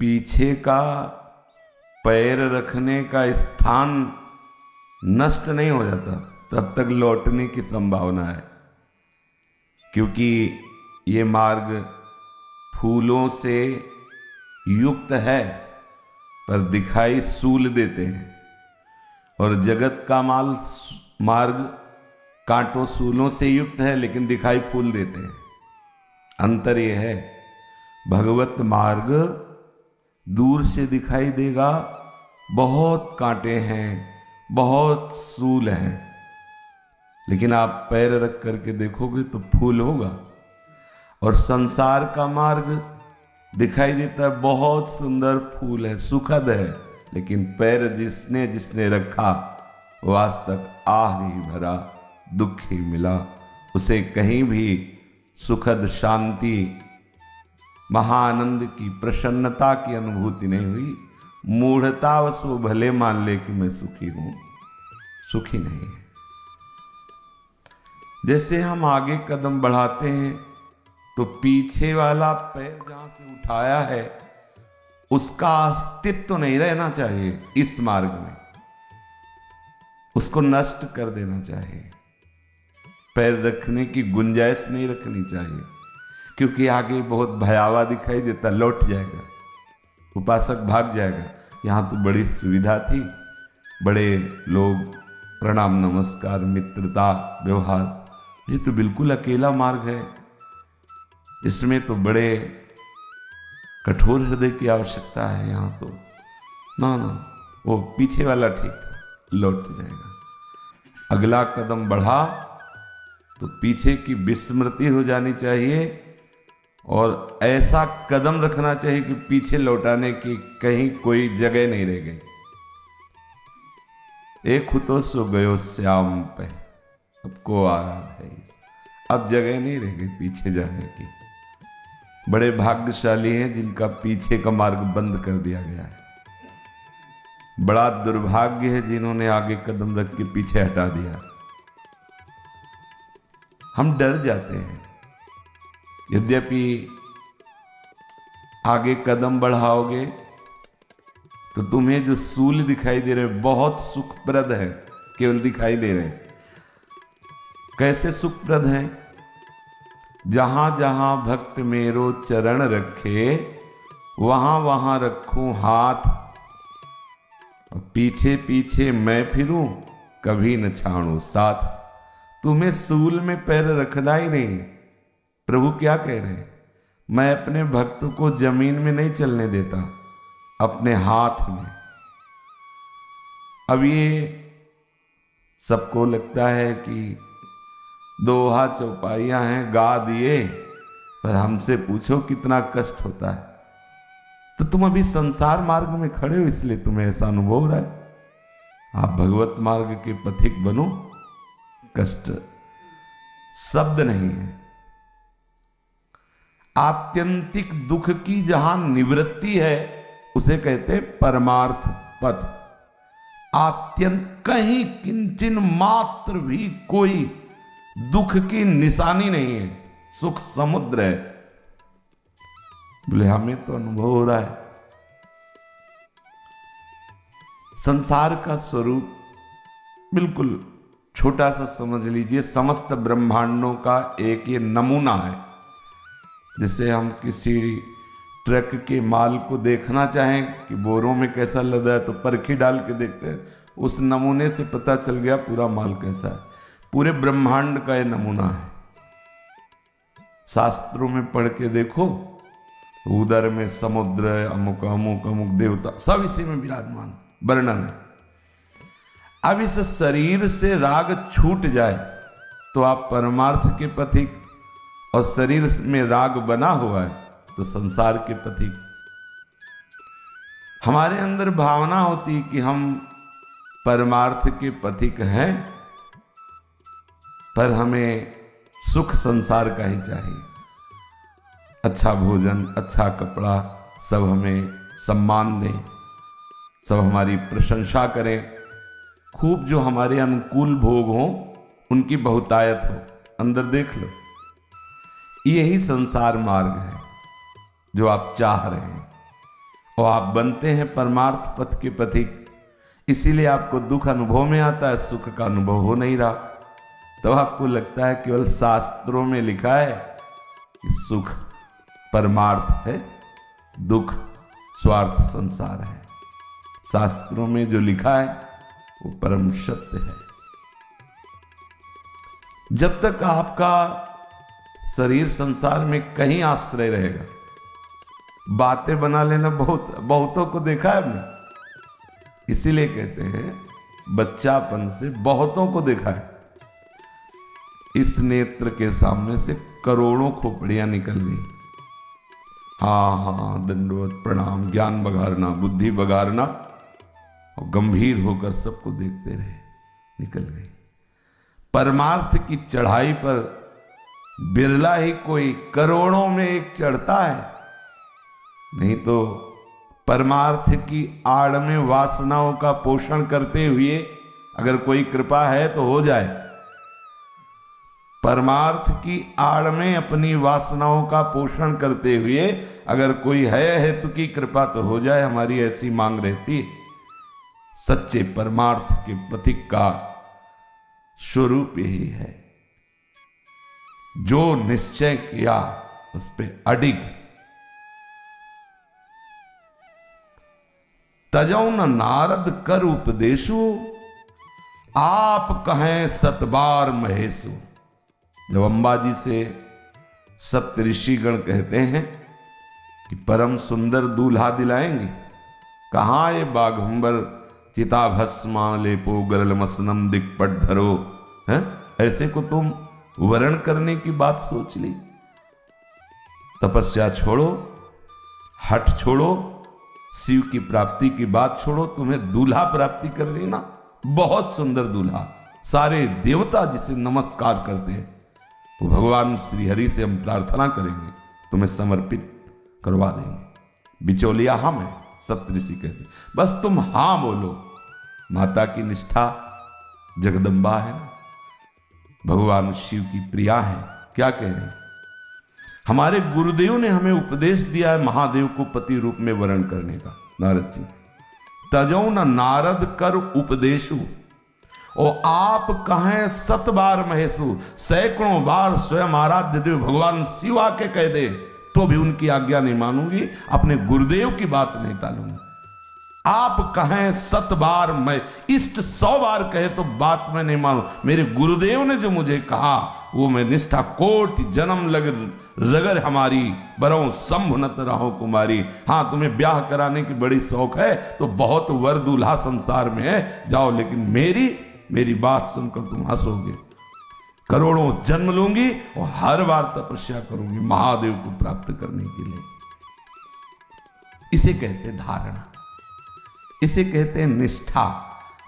पीछे का पैर रखने का स्थान नष्ट नहीं हो जाता तब तक लौटने की संभावना है, क्योंकि ये मार्ग फूलों से युक्त है पर दिखाई सूल देते हैं, और जगत का मार्ग कांटों सूलों से युक्त है लेकिन दिखाई फूल देते हैं। अंतर यह है, भगवत मार्ग दूर से दिखाई देगा, बहुत कांटे हैं, बहुत सूल हैं, लेकिन आप पैर रख करके देखोगे तो फूल होगा। और संसार का मार्ग दिखाई देता है, बहुत सुंदर फूल है, सुखद है, लेकिन पैर जिसने रखा वो आज तक आह ही भरा, दुख ही मिला, उसे कहीं भी सुखद शांति, महाआनंद की, प्रसन्नता की अनुभूति नहीं हुई। मूढ़तावश वो भले मान ले कि मैं सुखी हूं, सुखी नहीं है। जैसे हम आगे कदम बढ़ाते हैं तो पीछे वाला पैर जहां से उठाया है उसका अस्तित्व तो नहीं रहना चाहिए इस मार्ग में, उसको नष्ट कर देना चाहिए। पैर रखने की गुंजाइश नहीं रखनी चाहिए, क्योंकि आगे बहुत भयावह दिखाई देता, लौट जाएगा, उपासक भाग जाएगा। यहाँ तो बड़ी सुविधा थी, बड़े लोग प्रणाम नमस्कार मित्रता व्यवहार, ये तो बिल्कुल अकेला मार्ग है, इसमें तो बड़े कठोर हृदय की आवश्यकता है। यहाँ तो ना वो पीछे वाला ठीक था, लौट जाएगा। अगला कदम बढ़ा तो पीछे की विस्मृति हो जानी चाहिए, और ऐसा कदम रखना चाहिए कि पीछे लौटाने की कहीं कोई जगह नहीं रह गई। एक हुतो सो गयो श्याम पे, अब को आराम है, अब जगह नहीं रह गई पीछे जाने की। बड़े भाग्यशाली हैं जिनका पीछे का मार्ग बंद कर दिया गया है। बड़ा दुर्भाग्य है जिन्होंने आगे कदम रख के पीछे हटा दिया। हम डर जाते हैं, यद्यपि आगे कदम बढ़ाओगे तो तुम्हें जो सूल दिखाई दे रहे बहुत सुखप्रद है, केवल दिखाई दे रहे। कैसे सुखप्रद हैं? जहां जहां भक्त मेरो चरण रखे, वहां वहां रखूं हाथ, और पीछे पीछे मैं फिरूं, कभी न छाड़ू साथ। तुम्हें सूल में पैर रखना ही नहीं। प्रभु क्या कह रहे हैं? मैं अपने भक्त को जमीन में नहीं चलने देता, अपने हाथ में। अब ये सबको लगता है कि दोहा चौपाइयां हैं, गा दिए, पर हमसे पूछो कितना कष्ट होता है। तो तुम अभी संसार मार्ग में खड़े हो, इसलिए तुम्हें ऐसा अनुभव हो रहा है। आप भगवत मार्ग के पथिक बनो, कष्ट शब्द नहीं है। आत्यंतिक दुख की जहां निवृत्ति है उसे कहते हैं परमार्थ पथ। आत्यंत कहीं किंचन मात्र भी कोई दुख की निशानी नहीं है, सुख समुद्र है। बोले हमें तो अनुभव हो रहा है। संसार का स्वरूप बिल्कुल छोटा सा समझ लीजिए, समस्त ब्रह्मांडों का एक ये नमूना है। जैसे हम किसी ट्रक के माल को देखना चाहें कि बोरों में कैसा लदा है तो परखी डाल के देखते हैं, उस नमूने से पता चल गया पूरा माल कैसा है। पूरे ब्रह्मांड का ये नमूना है। शास्त्रों में पढ़ के देखो, उदर में समुद्र, अमुक अमुक अमुक देवता, सब इसी में विराजमान वर्णन है। अब इस शरीर से राग छूट जाए तो आप परमार्थ के पथिक, और शरीर में राग बना हुआ है तो संसार के पथिक। हमारे अंदर भावना होती कि हम परमार्थ के पथिक हैं, पर हमें सुख संसार का ही चाहिए। अच्छा भोजन, अच्छा कपड़ा, सब हमें सम्मान दें, सब हमारी प्रशंसा करें, खूब जो हमारे अनुकूल भोग हों उनकी बहुतायत हो। अंदर देख लो, यही संसार मार्ग है जो आप चाह रहे हैं। और आप बनते हैं परमार्थ पथ के पथिक। इसीलिए आपको दुख अनुभव में आता है, सुख का अनुभव हो नहीं रहा। तो आपको लगता है केवल शास्त्रों में लिखा है कि सुख परमार्थ है, दुख स्वार्थ संसार है। शास्त्रों में जो लिखा है वो परम सत्य है। जब तक आपका शरीर संसार में कहीं आश्रय रहेगा, बातें बना लेना बहुतों को देखा है हमने। इसीलिए कहते हैं बच्चापन से बहुतों को देखा है, इस नेत्र के सामने से करोड़ों खोपड़ियां निकल गई। हाँ, दंडवत प्रणाम, ज्ञान बघारना, बुद्धि बघारना, और गंभीर होकर सबको देखते रहे, निकल गई। परमार्थ की चढ़ाई पर बिरला ही कोई करोड़ों में एक चढ़ता है, नहीं तो परमार्थ की आड़ में वासनाओं का पोषण करते हुए अगर कोई कृपा है तो हो जाए। परमार्थ की आड़ में अपनी वासनाओं का पोषण करते हुए अगर कोई है हेतु की कृपा तो हो जाए, हमारी ऐसी मांग रहती है। सच्चे परमार्थ के पथिक का स्वरूप यही है, जो निश्चय किया उस पे अडिग। तजौ न नारद कर उपदेशु, आप कहें सतबार महेशु। जब अंबाजी से सप्त ऋषिगण कहते हैं कि परम सुंदर दूल्हा दिलाएंगे, कहाँ ये बाघंबर चिताभस्मा लेपो गरल मसनम दिक्पट धरो, है ऐसे को तुम वर्ण करने की बात सोच ली। तपस्या छोड़ो, हठ छोड़ो, शिव की प्राप्ति की बात छोड़ो, तुम्हें दूल्हा प्राप्ति कर रही ना, बहुत सुंदर दूल्हा। सारे देवता जिसे नमस्कार करते हैं वो भगवान श्री हरि से हम प्रार्थना करेंगे, तुम्हें समर्पित करवा देंगे। बिचौलिया हम है, सप्तऋषि कहते, बस तुम हां बोलो। माता की निष्ठा जगदम्बा है, भगवान शिव की प्रिया है, क्या कह रहे हैं। हमारे गुरुदेव ने हमें उपदेश दिया है महादेव को पति रूप में वर्ण करने का। नारद जी, तजौ न नारद कर उपदेशु, और आप कहें सत बार महेशु। सैकड़ों बार स्वयं आराध्य देव भगवान शिव आके कह दे तो भी उनकी आज्ञा नहीं मानूंगी, अपने गुरुदेव की बात नहीं टालूंगी। आप कहें सत बार, मैं इष्ट 100 बार कहे तो बात मैं नहीं मानू। मेरे गुरुदेव ने जो मुझे कहा वो मैं निष्ठा कोटि जन्म लग रगर हमारी, बरों संभ नत रहो कुमारी। हाँ, तुम्हें ब्याह कराने की बड़ी शौक है तो बहुत वर दूल्हा संसार में है, जाओ, लेकिन मेरी बात सुनकर तुम हंसोगे। करोड़ों जन्म लूंगी और हर बार तपस्या करूंगी महादेव को प्राप्त करने के लिए। इसे कहते हैं धारणा, इसे कहते हैं निष्ठा।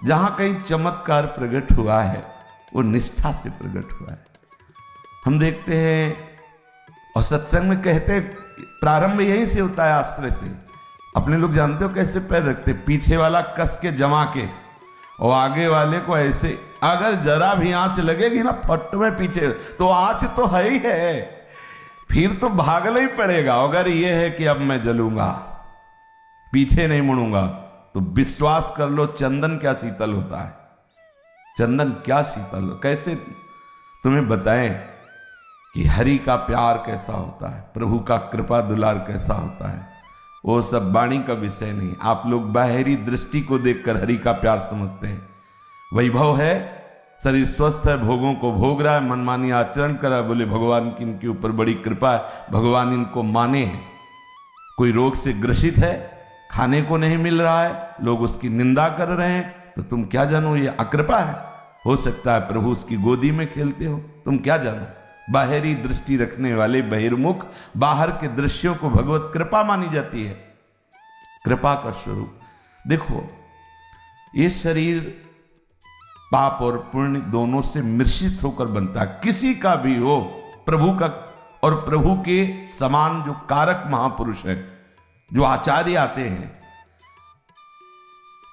जहां कहीं चमत्कार प्रकट हुआ है वो निष्ठा से प्रकट हुआ है। हम देखते हैं और सत्संग में कहते हैं प्रारंभ यहीं से होता है, आश्रय से। अपने लोग जानते हो कैसे पैर रखते, पीछे वाला कस के जमा के और आगे वाले को ऐसे। अगर जरा भी आंच लगेगी ना फट में पीछे, तो आंच तो है ही है, फिर तो भागना ही पड़ेगा। अगर ये है कि अब मैं जलूंगा, पीछे नहीं मुड़ूंगा, तो विश्वास कर लो चंदन क्या शीतल होता है। चंदन क्या शीतल, कैसे तुम्हें बताएं कि हरि का प्यार कैसा होता है, प्रभु का कृपा दुलार कैसा होता है। वो सब वाणी का विषय नहीं। आप लोग बाहरी दृष्टि को देखकर हरि का प्यार समझते हैं। वैभव है, शरीर स्वस्थ है, भोगों को भोग रहा है, मनमानी आचरण कर रहा है, बोले भगवान की इनके ऊपर बड़ी कृपा है, भगवान इनको माने हैं। कोई रोग से ग्रसित है, खाने को नहीं मिल रहा है, लोग उसकी निंदा कर रहे हैं, तो तुम क्या जानो ये अकृपा है। हो सकता है प्रभु उसकी गोदी में खेलते हो, तुम क्या जानो। बाहरी दृष्टि रखने वाले बहिर्मुख, बाहर के दृश्यों को भगवत कृपा मानी जाती है। कृपा का स्वरूप देखो, ये शरीर पाप और पुण्य दोनों से मिश्रित होकर बनता है। किसी का भी हो, प्रभु का और प्रभु के समान जो कारक महापुरुष है, जो आचार्य आते हैं,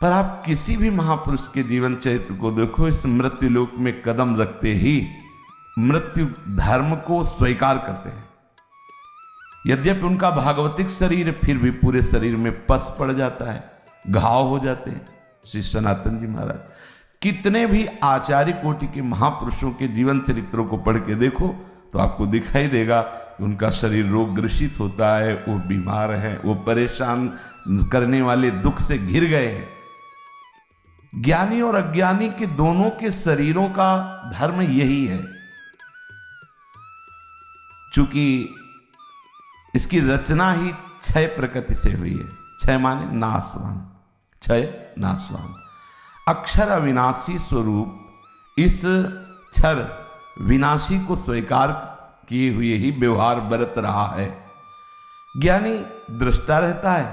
पर आप किसी भी महापुरुष के जीवन चरित्र को देखो, इस मृत्यु लोक में कदम रखते ही मृत्यु धर्म को स्वीकार करते हैं। यद्यपि उनका भागवतिक शरीर फिर भी पूरे शरीर में पस पड़ जाता है, घाव हो जाते हैं। श्री सनातन जी महाराज कितने भी आचार्य कोटि के महापुरुषों के जीवन चरित्रों को पढ़ के देखो तो आपको दिखाई देगा कि उनका शरीर रोग ग्रसित होता है, वो बीमार है, वो परेशान करने वाले दुख से घिर गए हैं। ज्ञानी और अज्ञानी के दोनों के शरीरों का धर्म यही है। चूंकि इसकी रचना ही क्षय प्रकृति से हुई है। क्षय माने नाशवान, क्षय नाशवान। अक्षर अविनाशी स्वरूप इस क्षर विनाशी को स्वीकार किए हुए ही व्यवहार बरत रहा है। ज्ञानी दृष्टा रहता है,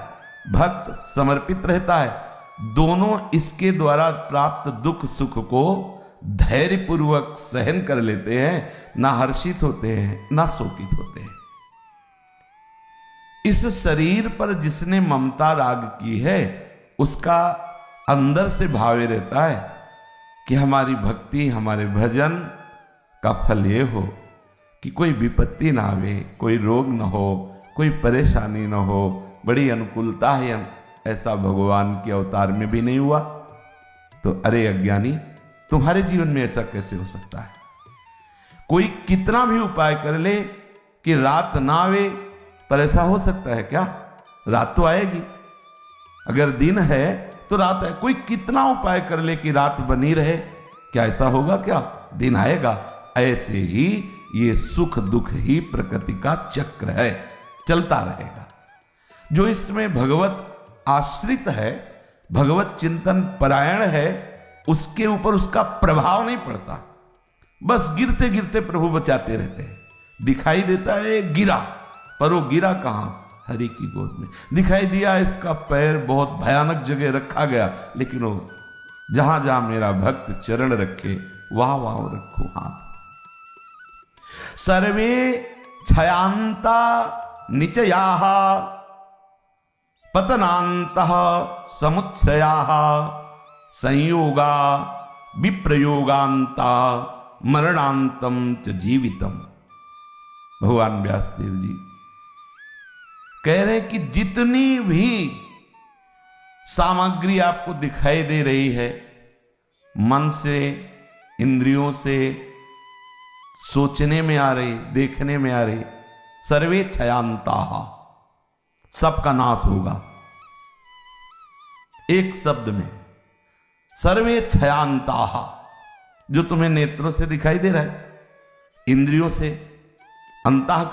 भक्त समर्पित रहता है। दोनों इसके द्वारा प्राप्त दुख सुख को धैर्यपूर्वक सहन कर लेते हैं, ना हर्षित होते हैं ना शोकित होते हैं। इस शरीर पर जिसने ममता राग की है उसका अंदर से भावे रहता है कि हमारी भक्ति हमारे भजन का फल ये हो कि कोई विपत्ति ना आवे, कोई रोग ना हो, कोई परेशानी ना हो, बड़ी अनुकूलता है। ऐसा भगवान के अवतार में भी नहीं हुआ। तो अरे अज्ञानी, तुम्हारे जीवन में ऐसा कैसे हो सकता है? कोई कितना भी उपाय कर ले कि रात ना आवे, पर ऐसा हो सकता है क्या? रात तो आएगी। अगर दिन है तो रात है। कोई कितना उपाय कर ले कि रात बनी रहे, क्या ऐसा होगा क्या? दिन आएगा। ऐसे ही ये सुख दुख ही प्रकृति का चक्र है, चलता रहेगा। जो इसमें भगवत आश्रित है, भगवत चिंतन परायण है, उसके ऊपर उसका प्रभाव नहीं पड़ता। बस गिरते गिरते प्रभु बचाते रहते हैं। दिखाई देता है गिरा, पर वो गिरा कहां? हरि की गोद में। दिखाई दिया इसका पैर बहुत भयानक जगह रखा गया, लेकिन वो जहां जहां मेरा भक्त चरण रखे वहां वहां रखो हाथ। सर्वे क्षयांता निचयाः पतनान्तः समुच्छयाः संयोगा विप्रयोगांता मरणांतम च जीवितम। भगवान व्यासदेव जी कह रहे कि जितनी भी सामग्री आपको दिखाई दे रही है, मन से इंद्रियों से सोचने में आ रही, देखने में आ रही, सर्वे क्षयांताः, सबका नाश होगा। एक शब्द में सर्वे क्षयांताः। जो तुम्हें नेत्रों से दिखाई दे रहा है, इंद्रियों से, अंतः